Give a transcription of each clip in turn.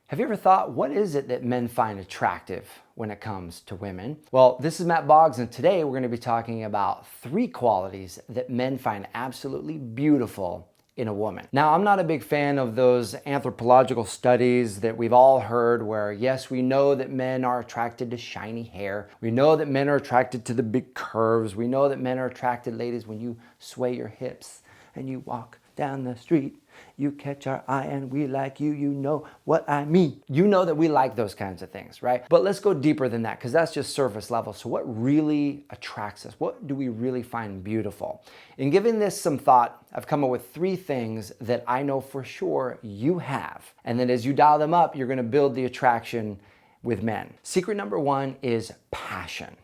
Have you ever thought, what is it that men find attractive when it comes to women? Well, this is Matt Boggs, and today we're going to be talking about 3 qualities that men find absolutely beautiful in a woman. Now, I'm not a big fan of those anthropological studies that we've all heard where, yes, we know that men are attracted to shiny hair. We know that men are attracted to the big curves. We know that men are attracted, ladies, when you sway your hips and you walk down the street. You catch our eye and we like you, you know what I mean. You know that we like those kinds of things, right? But let's go deeper than that because that's just surface level. So what really attracts us? What do we really find beautiful? In giving this some thought, I've come up with 3 things that I know for sure you have. And then as you dial them up, you're gonna build the attraction with men. Secret number 1 is passion.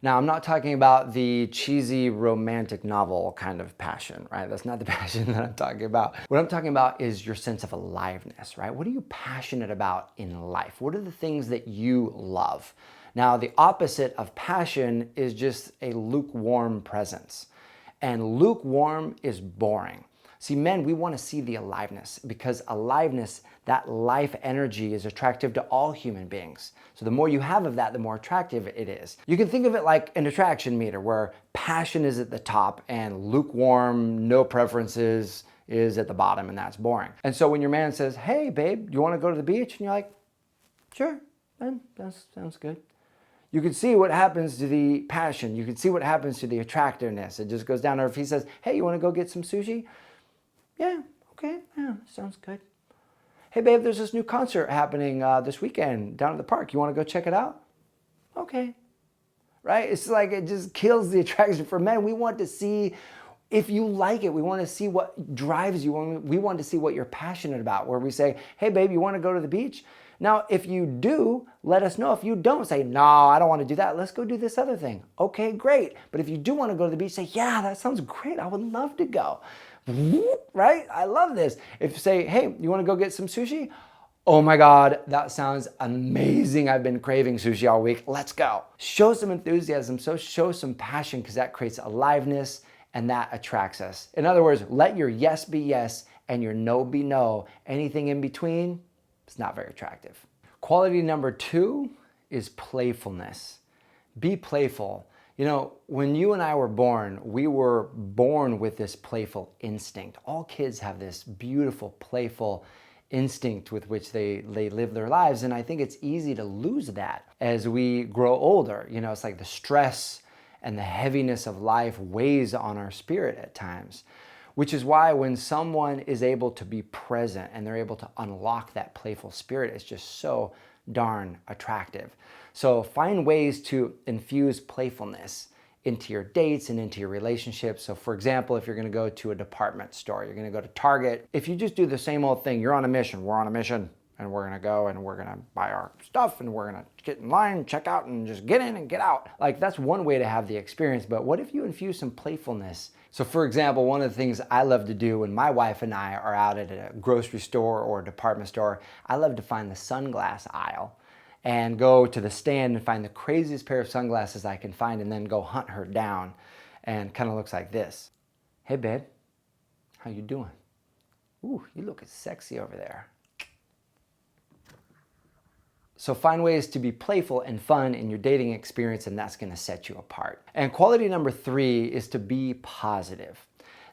Now, I'm not talking about the cheesy romantic novel kind of passion, right? That's not the passion that I'm talking about. What I'm talking about is your sense of aliveness, right? What are you passionate about in life? What are the things that you love? Now, the opposite of passion is just a lukewarm presence. And lukewarm is boring. See, men, we want to see the aliveness because aliveness, that life energy is attractive to all human beings. So the more you have of that, the more attractive it is. You can think of it like an attraction meter where passion is at the top and lukewarm, no preferences is at the bottom, and that's boring. And so when your man says, hey babe, you want to go to the beach? And you're like, sure, man, that sounds good. You can see what happens to the passion. You can see what happens to the attractiveness. It just goes down. Or if he says, hey, you want to go get some sushi? Yeah, okay, yeah, sounds good. Hey babe, there's this new concert happening this weekend down at the park. You want to go check it out? Okay, right? It's like it just kills the attraction for men. We want to see if you like it. We want to see what drives you. We want to see what you're passionate about, where we say, hey babe, you want to go to the beach? Now, if you do, let us know. If you don't, say, no, I don't want to do that. Let's go do this other thing. Okay, great. But if you do want to go to the beach, say, yeah, that sounds great. I would love to go. Right? I love this. If you say, hey, you want to go get some sushi? Oh my God, that sounds amazing. I've been craving sushi all week. Let's go. Show some enthusiasm. So show some passion because that creates aliveness and that attracts us. In other words, let your yes be yes and your no be no. Anything in between, it's not very attractive. Quality number 2 is playfulness. Be playful. You know, when you and I were born with this playful instinct. All kids have this beautiful, playful instinct with which they live their lives. And I think it's easy to lose that as we grow older. You know, it's like the stress and the heaviness of life weighs on our spirit at times. Which is why when someone is able to be present and they're able to unlock that playful spirit, it's just so darn attractive. So find ways to infuse playfulness into your dates and into your relationships. So for example, if you're going to go to a department store, you're going to go to Target. If you just do the same old thing, you're on a mission, we're on a mission, and we're going to go and we're going to buy our stuff and we're going to get in line, check out, and just get in and get out. Like that's one way to have the experience. But what if you infuse some playfulness? So for example, one of the things I love to do when my wife and I are out at a grocery store or a department store, I love to find the sunglass aisle and go to the stand and find the craziest pair of sunglasses I can find and then go hunt her down. And kind of looks like this. Hey babe, how you doing? Ooh, you look sexy over there. So find ways to be playful and fun in your dating experience, and that's going to set you apart. And quality number 3 is to be positive.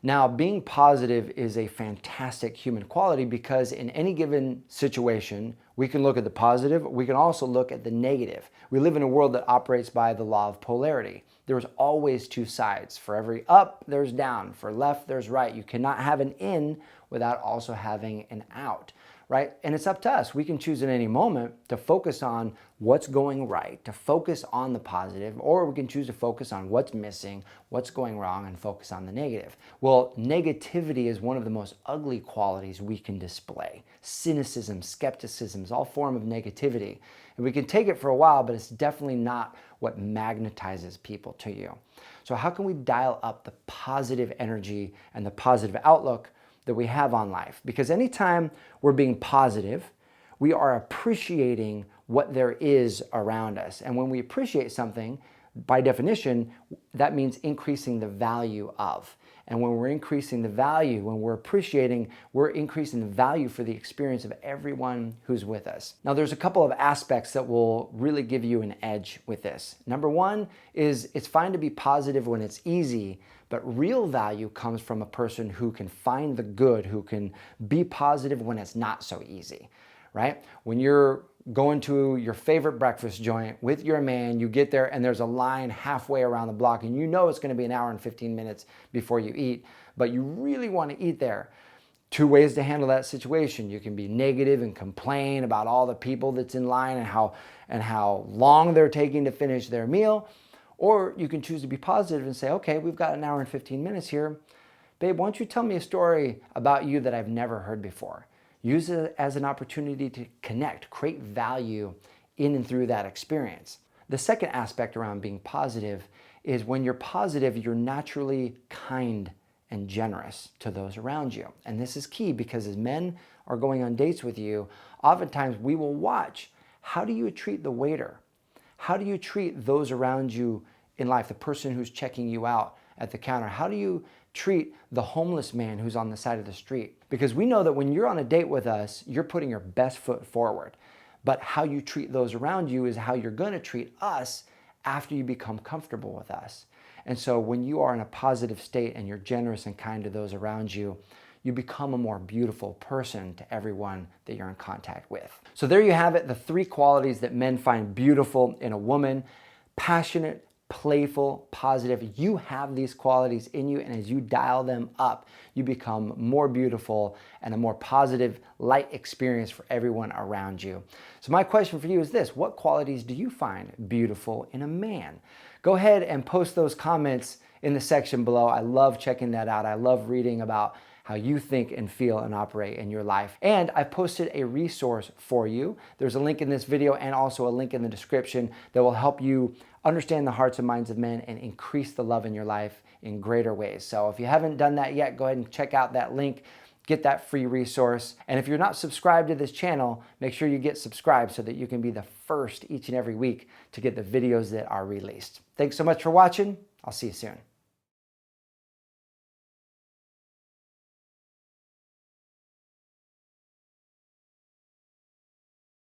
Now, being positive is a fantastic human quality because in any given situation, we can look at the positive, we can also look at the negative. We live in a world that operates by the law of polarity. There's always 2 sides. For every up, there's down. For left, there's right. You cannot have an in without also having an out. Right? And it's up to us. We can choose at any moment to focus on what's going right, to focus on the positive, or we can choose to focus on what's missing, what's going wrong, and focus on the negative. Well, negativity is one of the most ugly qualities we can display. Cynicism, skepticism is all form of negativity. And we can take it for a while, but it's definitely not what magnetizes people to you. So how can we dial up the positive energy and the positive outlook that we have on life? Because anytime we're being positive, we are appreciating what there is around us. And when we appreciate something, by definition, that means increasing the value of. And when we're increasing the value, when we're appreciating, we're increasing the value for the experience of everyone who's with us. Now, there's a couple of aspects that will really give you an edge with this. Number one is it's fine to be positive when it's easy, but real value comes from a person who can find the good, who can be positive when it's not so easy, right? When you're going to your favorite breakfast joint with your man, you get there and there's a line halfway around the block and you know it's going to be an hour and 15 minutes before you eat, but you really want to eat there. Two ways to handle that situation. You can be negative and complain about all the people that's in line and how long they're taking to finish their meal, or you can choose to be positive and say, okay, we've got an hour and 15 minutes here. Babe, why don't you tell me a story about you that I've never heard before? Use it as an opportunity to connect, create value in and through that experience. The second aspect around being positive is when you're positive, you're naturally kind and generous to those around you. And this is key because as men are going on dates with you, oftentimes we will watch, how do you treat the waiter? How do you treat those around you in life, the person who's checking you out at the counter? How do you treat the homeless man who's on the side of the street? Because we know that when you're on a date with us, you're putting your best foot forward. But how you treat those around you is how you're going to treat us after you become comfortable with us. And so when you are in a positive state and you're generous and kind to those around you, you become a more beautiful person to everyone that you're in contact with. So there you have it, the three qualities that men find beautiful in a woman: passionate, playful, positive. You have these qualities in you, and as you dial them up, you become more beautiful and a more positive, light experience for everyone around you. So my question for you is this: what qualities do you find beautiful in a man? Go ahead and post those comments in the section below. I love checking that out. I love reading about how you think and feel and operate in your life. And I posted a resource for you. There's a link in this video and also a link in the description that will help you understand the hearts and minds of men and increase the love in your life in greater ways. So if you haven't done that yet, go ahead and check out that link, get that free resource. And if you're not subscribed to this channel, make sure you get subscribed so that you can be the first each and every week to get the videos that are released. Thanks so much for watching. I'll see you soon.